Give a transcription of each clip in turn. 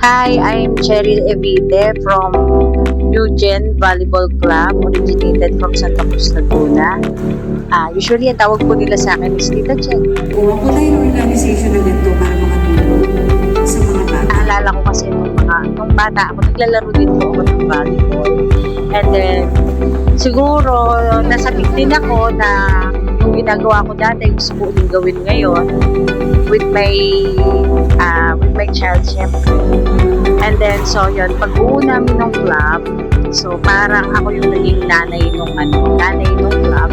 Hi, I'm Cheryl Evite from Eugene Volleyball Club, originated from Santa Cruz, Laguna. Usually, ang tawag po nila sa akin is Tita Chen. Kung ako tayo ng organization na ganito para makatulong sa mga bata. Naalala ko kasi nung bata ako, naglalaro din po ako ng volleyball. And then, siguro, nasabik din ako na yung ginagawa ko dati, gusto ko uling gawin ngayon with my child, syempre. And then, so yun, pag-uo namin ng club, so parang ako yung naging nanay nung club.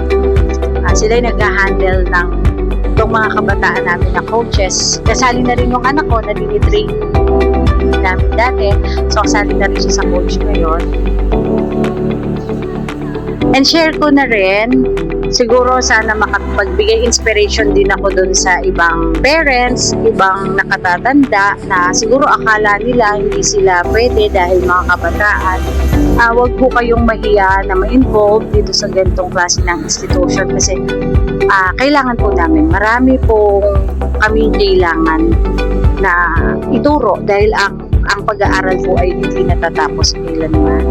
Sila yung nag-handle ng itong mga kabataan namin na coaches. Kasali na rin yung anak ko na dinitrain namin dati. So, kasali na rin siya sa coach ngayon. And share ko na rin, siguro sana makapagbigay inspiration din ako dun sa ibang parents, ibang nakatatanda na siguro akala nila hindi sila pwede dahil mga kabataan. Huwag po kayong mahiya na ma-involve dito sa ganitong klase ng institution kasi kailangan po namin. Marami po kami kailangan na ituro dahil ang pag-aaral po ay hindi natatapos kailanman.